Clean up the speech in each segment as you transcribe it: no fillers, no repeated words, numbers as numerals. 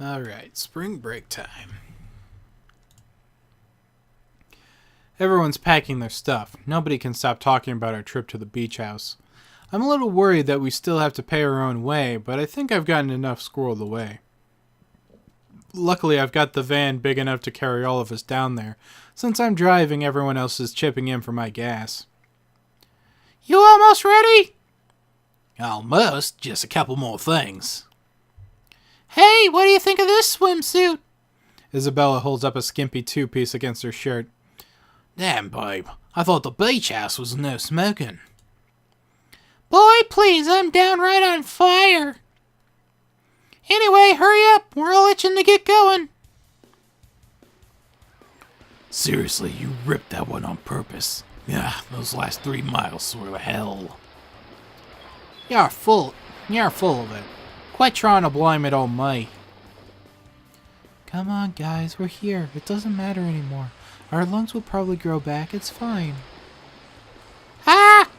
Alright, spring break time. Everyone's packing their stuff. Nobody can stop talking about our trip to the beach house. I'm a little worried that we still have to pay our own way, but I think I've gotten enough squirreled away. Luckily, I've got the van big enough to carry all of us down there. Since I'm driving, everyone else is chipping in for my gas. You almost ready? Almost. Just a couple more things. Hey, what do you think of this swimsuit? Isabella holds up a skimpy two-piece against her shirt. Damn, babe. I thought the beach house was no smoking. Boy, please, I'm downright on fire. Anyway, hurry up. We're all itching to get going. Seriously, you ripped that one on purpose. Yeah, those last 3 miles were hell. You're full of it. Quite trying to blame it on me. Come on, guys, we're here. It doesn't matter anymore. Our lungs will probably grow back. It's fine. Ah!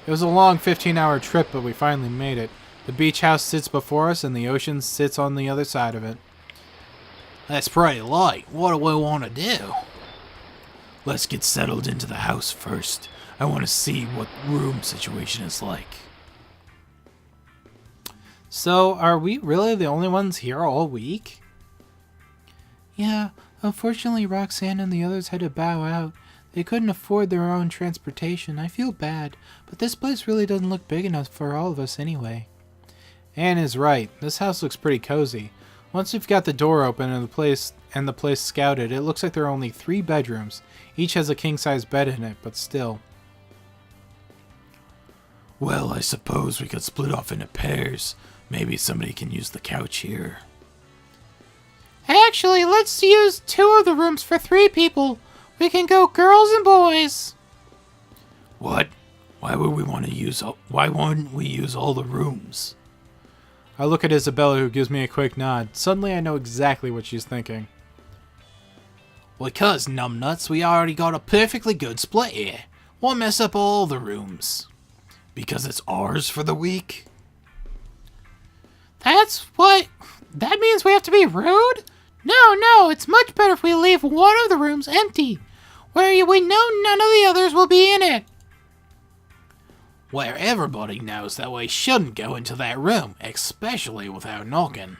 It was a long 15-hour trip, but we finally made it. The beach house sits before us, and the ocean sits on the other side of it. That's pretty light. What do we want to do? Let's get settled into the house first. I want to see what room situation is like. So, are we really the only ones here all week? Yeah, unfortunately Roxanne and the others had to bow out. They couldn't afford their own transportation. I feel bad, but this place really doesn't look big enough for all of us anyway. Anne is right. This house looks pretty cozy. Once we've got the door open and the place scouted, it looks like there are only 3 bedrooms. Each has a king-size bed in it, but still. Well, I suppose we could split off into pairs. Maybe somebody can use the couch here. Actually, let's use 2 of the rooms for 3 people. We can go girls and boys. What? Why wouldn't we use all the rooms? I look at Isabella, who gives me a quick nod. Suddenly I know exactly what she's thinking. Because, numbnuts, we already got a perfectly good split here. Why mess up all the rooms? Because it's ours for the week? That's what... That means we have to be rude? No, it's much better if we leave one of the rooms empty, where we know none of the others will be in it. Where everybody knows that we shouldn't go into that room, especially without knocking.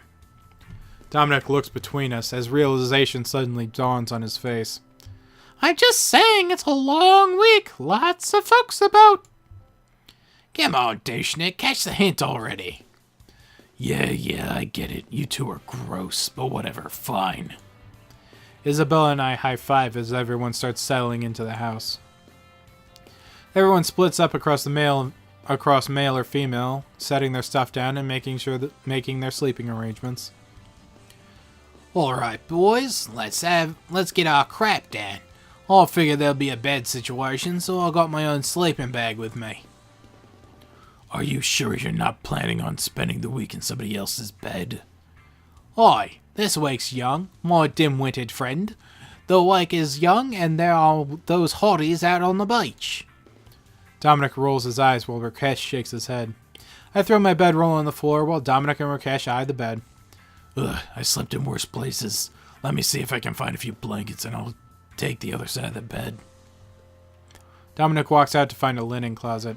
Dominic looks between us as realization suddenly dawns on his face. I'm just saying, it's a long week. Lots of folks about. Come on, douchenick, catch the hint already. Yeah, I get it. You two are gross, but whatever, fine. Isabella and I high-five as everyone starts settling into the house. Everyone splits up across male or female, setting their stuff down and making their sleeping arrangements. Alright, boys, let's get our crap down. I figure there'll be a bed situation, so I got my own sleeping bag with me. Are you sure you're not planning on spending the week in somebody else's bed? Aye, this week's young, my dim-witted friend. The week is young, and there are those hotties out on the beach. Dominic rolls his eyes while Rakesh shakes his head. I throw my bedroll on the floor while Dominic and Rakesh eye the bed. Ugh, I slept in worse places. Let me see if I can find a few blankets, and I'll take the other side of the bed. Dominic walks out to find a linen closet.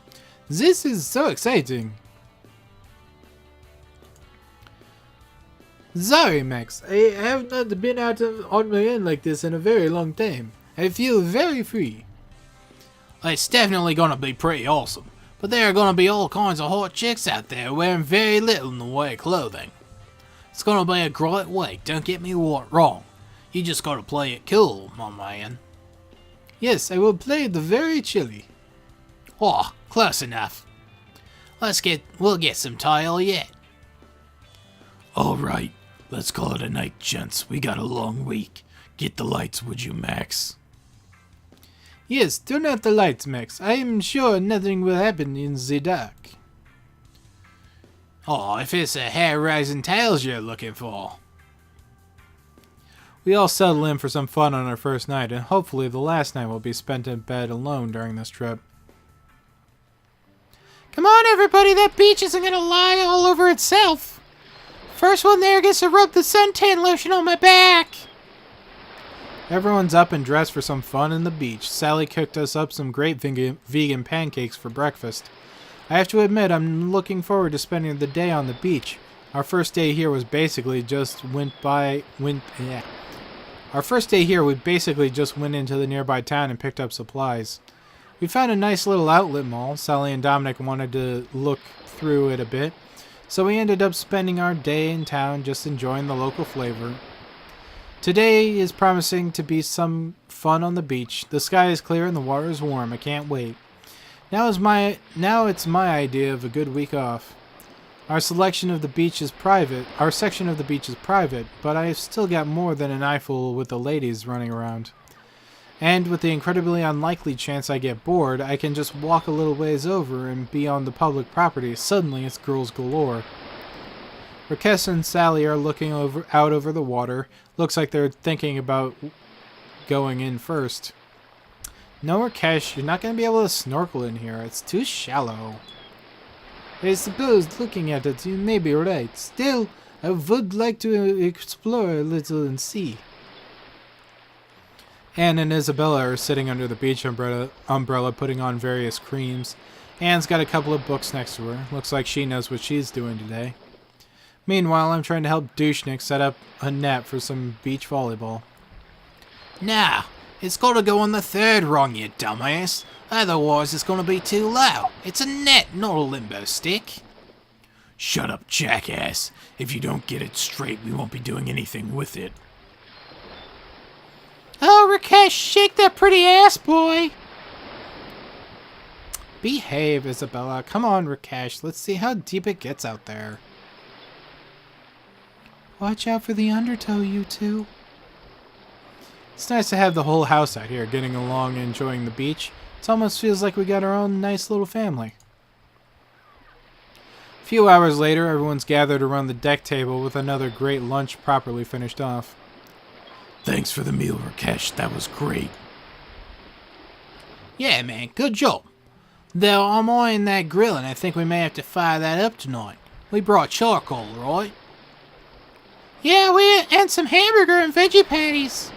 This is so exciting. Sorry, Max. I have not been out on my own like this in a very long time. I feel very free. It's definitely gonna be pretty awesome, but there are gonna be all kinds of hot chicks out there wearing very little in the way of clothing. It's gonna be a great week, don't get me wrong. You just gotta play it cool, my man. Yes, I will play the very chilly. Oh, close enough. We'll get some tile yet. Alright, let's call it a night, gents. We got a long week. Get the lights, would you, Max? Yes, turn out the lights, Max. I am sure nothing will happen in the dark. Oh, if it's a hair-raising tales you're looking for. We all settle in for some fun on our first night, and hopefully the last night will be spent in bed alone during this trip. Come on, everybody, that beach isn't gonna lie all over itself. First one there gets to rub the suntan lotion on my back. Everyone's up and dressed for some fun in the beach. Sally cooked us up some great vegan pancakes for breakfast. I have to admit, I'm looking forward to spending the day on the beach. Our first day here was basically just Our first day here, we basically just went into the nearby town and picked up supplies. We found a nice little outlet mall. Sally and Dominic wanted to look through it a bit, so we ended up spending our day in town just enjoying the local flavor. Today is promising to be some fun on the beach. The sky is clear and the water is warm. I can't wait. Now it's my idea of a good week off. Our section of the beach is private, but I've still got more than an eyeful with the ladies running around. And with the incredibly unlikely chance I get bored, I can just walk a little ways over and be on the public property. Suddenly it's girls galore. Rakesh and Sally are looking out over the water. Looks like they're thinking about going in first. No, Rakesh, you're not going to be able to snorkel in here. It's too shallow. I suppose, looking at it, you may be right. Still, I would like to explore a little and see. Anne and Isabella are sitting under the beach umbrella putting on various creams. Anne's got a couple of books next to her. Looks like she knows what she's doing today. Meanwhile, I'm trying to help Douchnik set up a net for some beach volleyball. Nah, it's got to go on the third rung, you dumbass. Otherwise, it's going to be too low. It's a net, not a limbo stick. Shut up, jackass. If you don't get it straight, we won't be doing anything with it. Oh, Rakesh, shake that pretty ass, boy. Behave, Isabella. Come on, Rakesh. Let's see how deep it gets out there. Watch out for the undertow, you two. It's nice to have the whole house out here getting along and enjoying the beach. It almost feels like we got our own nice little family. A few hours later, everyone's gathered around the deck table with another great lunch properly finished off. Thanks for the meal, Rakesh. That was great. Yeah, man, good job. Though I'm eyeing that grill and I think we may have to fire that up tonight. We brought charcoal, right? Yeah, and some hamburger and veggie patties.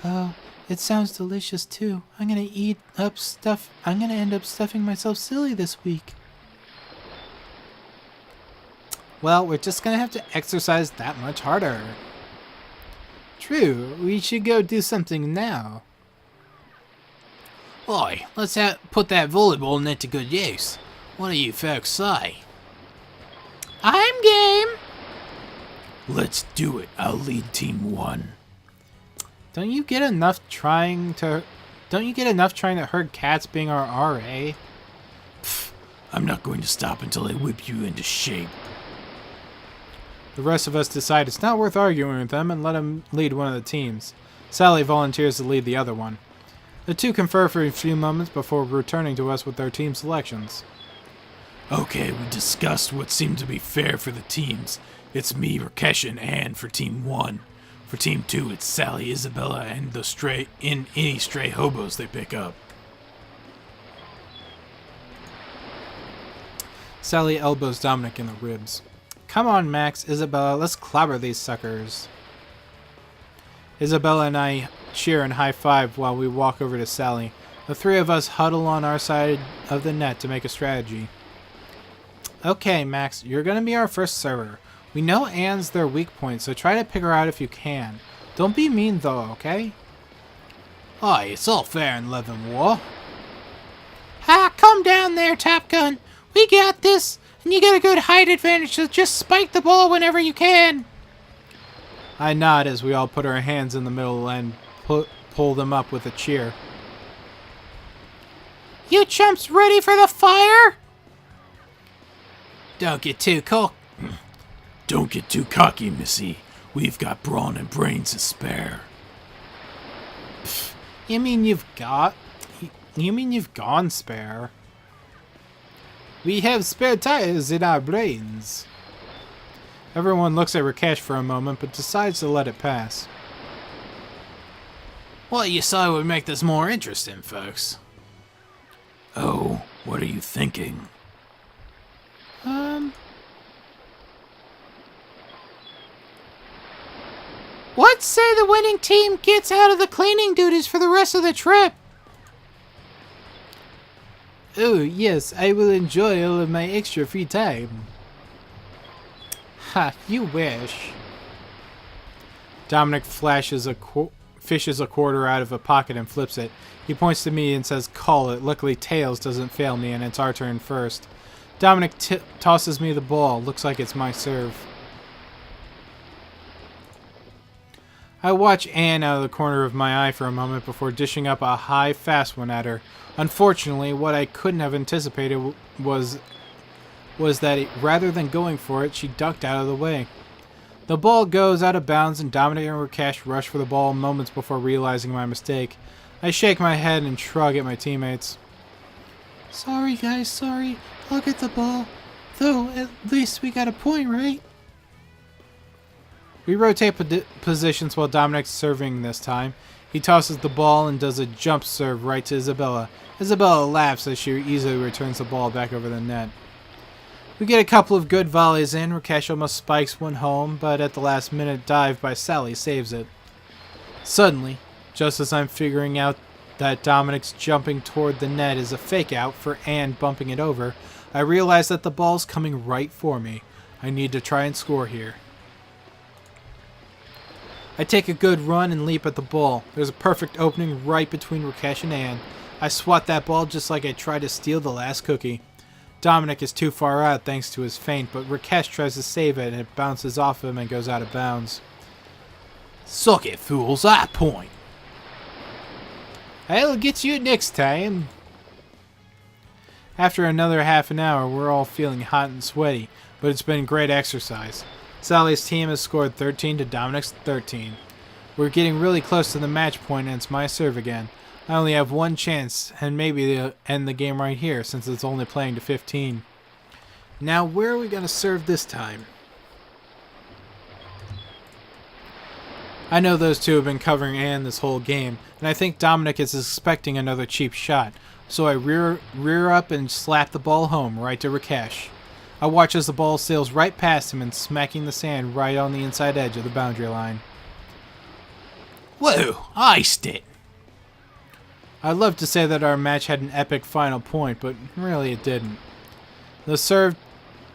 Oh, it sounds delicious too. I'm gonna end up stuffing myself silly this week. Well, we're just gonna have to exercise that much harder. True, we should go do something now. Oi, let's put that volleyball net to good use. What do you folks say? I'm game. Let's do it. I'll lead Team 1. Don't you get enough trying to herd cats being our RA? Pfft, I'm not going to stop until I whip you into shape. The rest of us decide it's not worth arguing with them and let him lead one of the teams. Sally volunteers to lead the other one. The two confer for a few moments before returning to us with their team selections. Okay, we discussed what seemed to be fair for the teams. It's me, Rakesh, and Anne for Team 1. For Team 2, it's Sally, Isabella, and any stray hobos they pick up. Sally elbows Dominic in the ribs. Come on, Max, Isabella, let's clobber these suckers. Isabella and I cheer and high-five while we walk over to Sally. The three of us huddle on our side of the net to make a strategy. Okay, Max, you're going to be our first server. We know Anne's their weak point, so try to pick her out if you can. Don't be mean, though, okay? Aye, it's all fair in love and war. Ah, come down there, Top Gun. We got this, and you got a good height advantage, so just spike the ball whenever you can. I nod as we all put our hands in the middle and pull them up with a cheer. You chumps ready for the fire? Don't get too cocky. Don't get too cocky, Missy. We've got brawn and brains to spare. Pfft, you mean you've gone spare? We have spare tires in our brains. Everyone looks at Rakesh for a moment, but decides to let it pass. What you say would make this more interesting, folks? Oh, what are you thinking? What say the winning team gets out of the cleaning duties for the rest of the trip? Oh, yes, I will enjoy all of my extra free time. Ha, you wish. Dominic fishes a quarter out of a pocket and flips it. He points to me and says, "Call it." Luckily, Tails doesn't fail me, and it's our turn first. Dominic tosses me the ball. Looks like it's my serve. I watch Anne out of the corner of my eye for a moment before dishing up a high, fast one at her. Unfortunately, what I couldn't have anticipated was that rather than going for it, she ducked out of the way. The ball goes out of bounds, and Dominic and Rakesh rush for the ball moments before realizing my mistake. I shake my head and shrug at my teammates. Sorry, guys, sorry. I'll get the ball. Though, at least we got a point, right? We rotate positions while Dominic's serving this time. He tosses the ball and does a jump serve right to Isabella. Isabella laughs as she easily returns the ball back over the net. We get a couple of good volleys in. Rakesh almost spikes one home, but at the last minute dive by Sally saves it. Suddenly, just as I'm figuring out that Dominic's jumping toward the net is a fake out for Anne bumping it over, I realize that the ball's coming right for me. I need to try and score here. I take a good run and leap at the ball. There's a perfect opening right between Rakesh and Anne. I swat that ball just like I tried to steal the last cookie. Dominic is too far out thanks to his feint, but Rakesh tries to save it and it bounces off him and goes out of bounds. Suck it, fools. I point. I'll get you next time. After another half an hour, we're all feeling hot and sweaty, but it's been great exercise. Sally's team has scored 13 to Dominic's 13. We're getting really close to the match point and it's my serve again. I only have one chance and maybe they'll end the game right here since it's only playing to 15. Now where are we going to serve this time? I know those two have been covering Anne this whole game, and I think Dominic is expecting another cheap shot, so I rear up and slap the ball home right to Rakesh. I watch as the ball sails right past him and smacking the sand right on the inside edge of the boundary line. Whoa, iced it. I'd love to say that our match had an epic final point, but really it didn't. The serve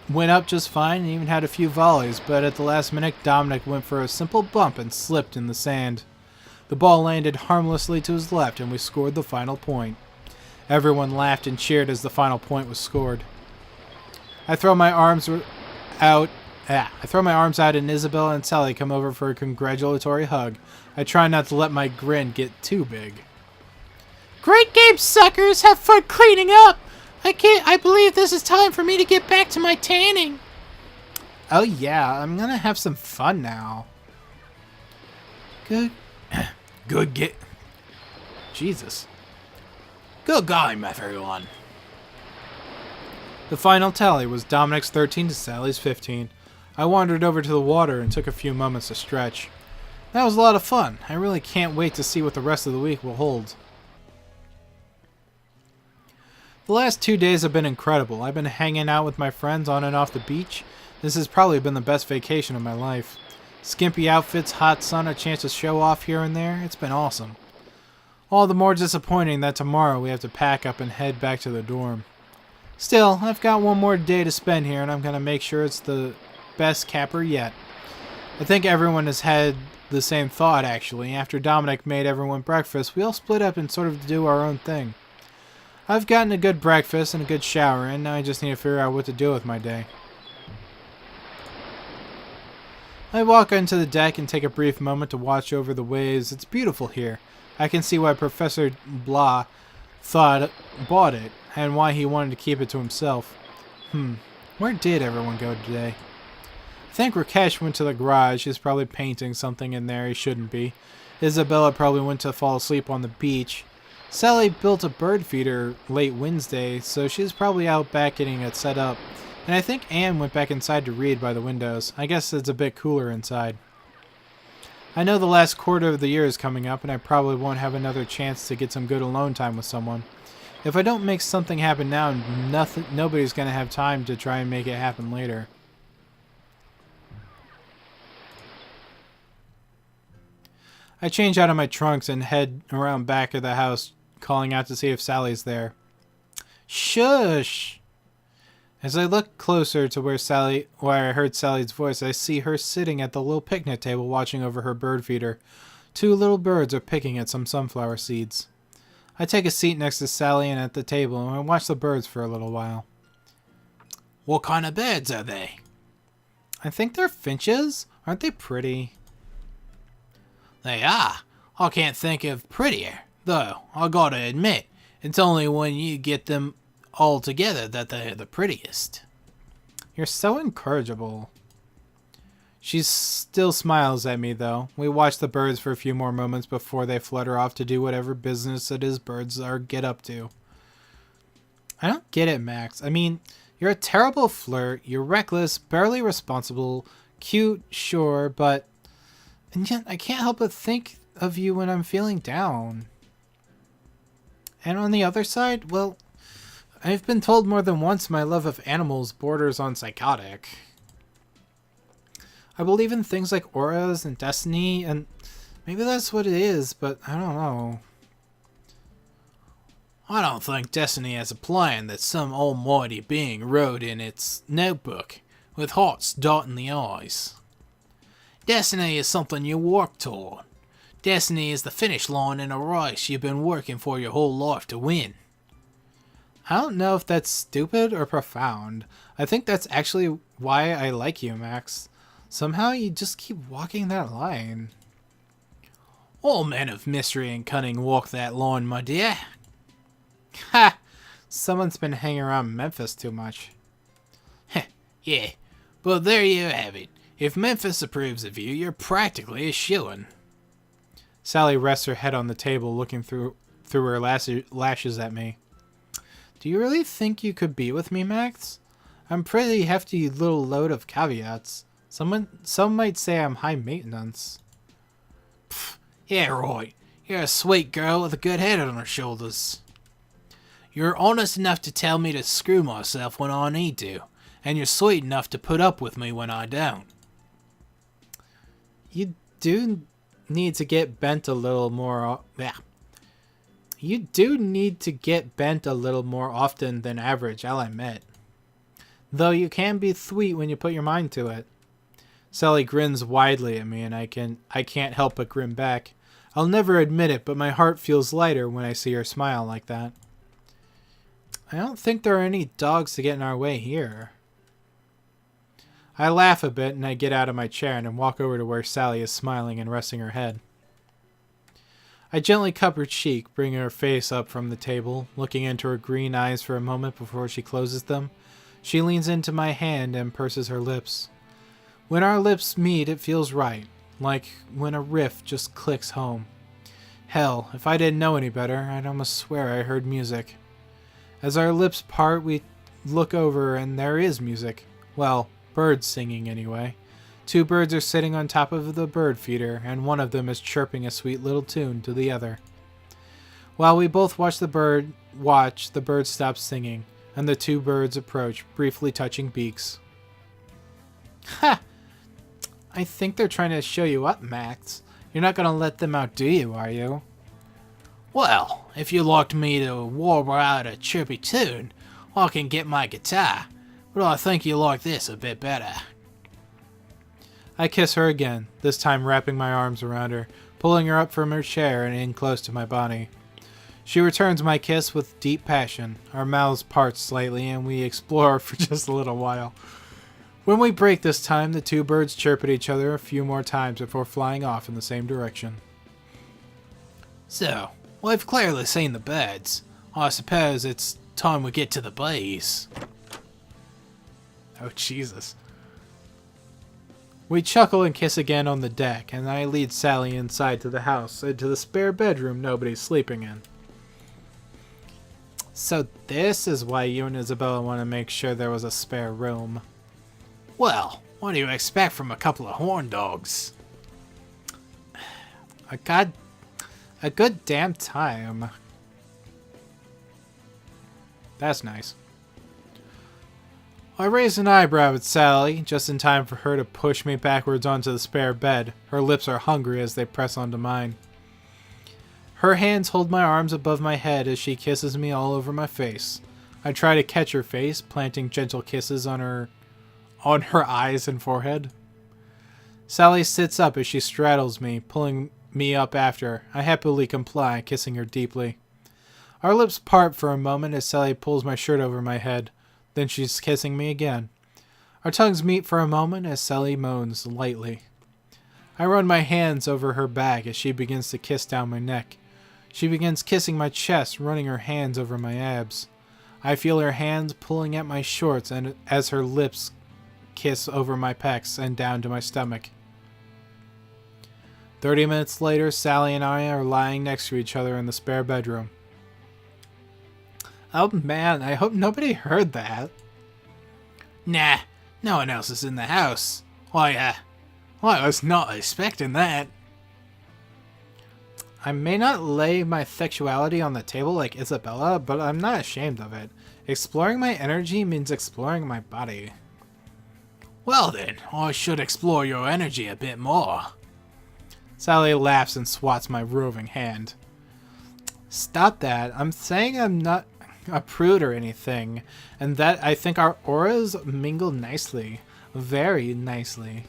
went up just fine and even had a few volleys, but at the last minute Dominic went for a simple bump and slipped in the sand. The ball landed harmlessly to his left and we scored the final point. Everyone laughed and cheered as the final point was scored. I throw my arms out and Isabella and Sally come over for a congratulatory hug. I try not to let my grin get too big. Great game, suckers! Have fun cleaning up! I believe this is time for me to get back to my tanning. Oh yeah, I'm gonna have some fun now. Jesus. Good game, everyone. The final tally was Dominic's 13 to Sally's 15. I wandered over to the water and took a few moments to stretch. That was a lot of fun. I really can't wait to see what the rest of the week will hold. The last 2 days have been incredible. I've been hanging out with my friends on and off the beach. This has probably been the best vacation of my life. Skimpy outfits, hot sun, a chance to show off here and there. It's been awesome. All the more disappointing that tomorrow we have to pack up and head back to the dorm. Still, I've got one more day to spend here and I'm going to make sure it's the best capper yet. I think everyone has had the same thought actually. After Dominic made everyone breakfast, we all split up and sort of do our own thing. I've gotten a good breakfast and a good shower and now I just need to figure out what to do with my day. I walk onto the deck and take a brief moment to watch over the waves. It's beautiful here. I can see why Professor Blah bought it and why he wanted to keep it to himself. Where did everyone go today? I think Rakesh went to the garage. He's probably painting something in there he shouldn't be. Isabella probably went to fall asleep on the beach. Sally built a bird feeder late Wednesday, so she's probably out back getting it set up. And I think Anne went back inside to read by the windows. I guess it's a bit cooler inside. I know the last quarter of the year is coming up, and I probably won't have another chance to get some good alone time with someone. If I don't make something happen now, nobody's going to have time to try and make it happen later. I change out of my trunks and head around back of the house, calling out to see if Sally's there. Shush! As I look closer to where I heard Sally's voice, I see her sitting at the little picnic table watching over her bird feeder. 2 little birds are picking at some sunflower seeds. I take a seat next to Sally and at the table, and I watch the birds for a little while. What kind of birds are they? I think they're finches. Aren't they pretty? They are. I can't think of prettier, though I gotta admit, it's only when you get them all together that they're the prettiest. You're so incorrigible. She still smiles at me, though. We watch the birds for a few more moments before they flutter off to do whatever business it is birds are get up to. I don't get it, Max. I mean, you're a terrible flirt, you're reckless, barely responsible, cute, sure, but... And yet, I can't help but think of you when I'm feeling down. And on the other side, well, I've been told more than once my love of animals borders on psychotic. I believe in things like auras and destiny, and maybe that's what it is, but I don't know. I don't think destiny has a plan that some almighty being wrote in its notebook, with hearts dotting the I's. Destiny is something you work toward. Destiny is the finish line in a race you've been working for your whole life to win. I don't know if that's stupid or profound. I think that's actually why I like you, Max. Somehow you just keep walking that line. All men of mystery and cunning walk that line, my dear. Ha! Someone's been hanging around Memphis too much. Yeah, but there you have it. If Memphis approves of you, you're practically a shoo-in. Sally rests her head on the table, looking through her lashes at me. Do you really think you could be with me, Max? I'm pretty hefty little load of caveats. Some might say I'm high maintenance. Pfft, yeah, right. You're a sweet girl with a good head on her shoulders. You're honest enough to tell me to screw myself when I need to, and you're sweet enough to put up with me when I don't. You do need to get bent a little more. You do need to get bent a little more often than average, I'll admit. Though you can be sweet when you put your mind to it. Sally grins widely at me, and I can't help but grin back. I'll never admit it, but my heart feels lighter when I see her smile like that. I don't think there are any dogs to get in our way here. I laugh a bit, and I get out of my chair and walk over to where Sally is smiling and resting her head. I gently cup her cheek, bringing her face up from the table, looking into her green eyes for a moment before she closes them. She leans into my hand and purses her lips. When our lips meet, it feels right, like when a riff just clicks home. Hell, if I didn't know any better, I'd almost swear I heard music. As our lips part, we look over and there is music. Well, birds singing anyway. 2 birds are sitting on top of the bird feeder, and one of them is chirping a sweet little tune to the other. While we both watch, the bird stops singing, and the 2 birds approach, briefly touching beaks. Ha! I think they're trying to show you up, Max. You're not going to let them outdo you, are you? Well, if you'd like me to warble out a chirpy tune, I can get my guitar, but I think you like this a bit better. I kiss her again, this time wrapping my arms around her, pulling her up from her chair and in close to my body. She returns my kiss with deep passion. Our mouths part slightly, and we explore for just a little while. When we break this time, the 2 birds chirp at each other a few more times before flying off in the same direction. So, we've clearly seen the birds. I suppose it's time we get to the bees. Oh, Jesus. We chuckle and kiss again on the deck, and I lead Sally inside to the house, into the spare bedroom nobody's sleeping in. So this is why you and Isabella want to make sure there was a spare room. Well, what do you expect from a couple of horn dogs? A good damn time. That's nice. I raised an eyebrow at Sally, just in time for her to push me backwards onto the spare bed. Her lips are hungry as they press onto mine. Her hands hold my arms above my head as she kisses me all over my face. I try to catch her face, planting gentle kisses on her eyes and forehead. Sally sits up as she straddles me, pulling me up after her. I happily comply, kissing her deeply. Our lips part for a moment as Sally pulls my shirt over my head. Then she's kissing me again. Our tongues meet for a moment as Sally moans lightly. I run my hands over her back as she begins to kiss down my neck. She begins kissing my chest, running her hands over my abs. I feel her hands pulling at my shorts and as her lips kiss over my pecs and down to my stomach. 30 minutes later, Sally and I are lying next to each other in the spare bedroom. Oh man, I hope nobody heard that. Nah, no one else is in the house. I was not expecting that. I may not lay my sexuality on the table like Isabella, but I'm not ashamed of it. Exploring my energy means exploring my body. Well then, I should explore your energy a bit more. Sally laughs and swats my roving hand. Stop that. I'm saying I'm not a prude or anything, and that I think our auras mingle nicely. Very nicely.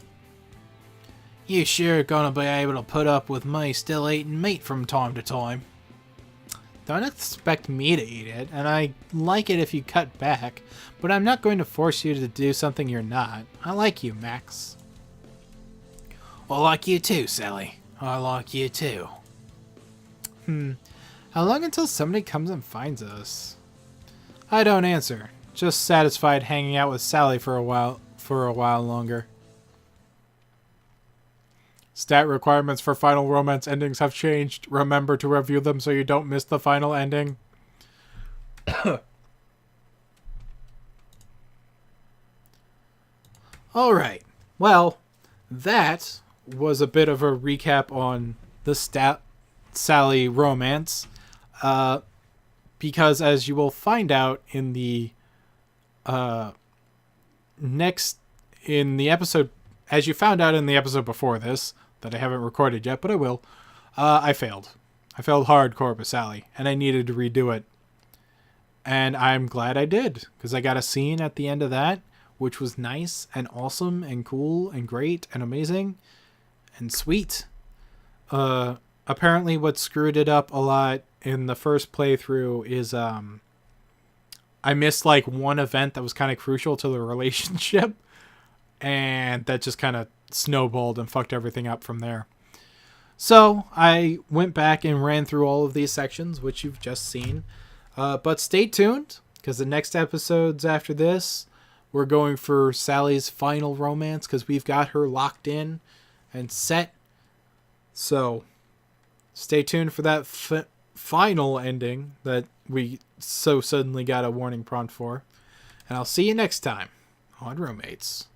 You sure gonna be able to put up with me still eating meat from time to time? Don't expect me to eat it, and I like it if you cut back, but I'm not going to force you to do something you're not. I like you, Max. I like you too, Sally. I like you too. How long until somebody comes and finds us? I don't answer, just satisfied hanging out with Sally for a while longer. Stat requirements for final romance endings have changed. Remember to review them so you don't miss the final ending. Alright, well, that was a bit of a recap on the Sally romance. Because as you will find out in the episode, as you found out in the episode before this, that I haven't recorded yet, but I will, I failed. I failed hardcore with Sally, and I needed to redo it. And I'm glad I did, because I got a scene at the end of that, which was nice and awesome and cool and great and amazing and sweet. Apparently what screwed it up a lot in the first playthrough is I missed like one event that was kind of crucial to the relationship, and that just kind of snowballed and fucked everything up from there. So I went back and ran through all of these sections, which you've just seen. But stay tuned, because the next episodes after this, we're going for Sally's final romance, because we've got her locked in and set. So stay tuned for that final ending that we so suddenly got a warning prompt for. And I'll see you next time on Roommates.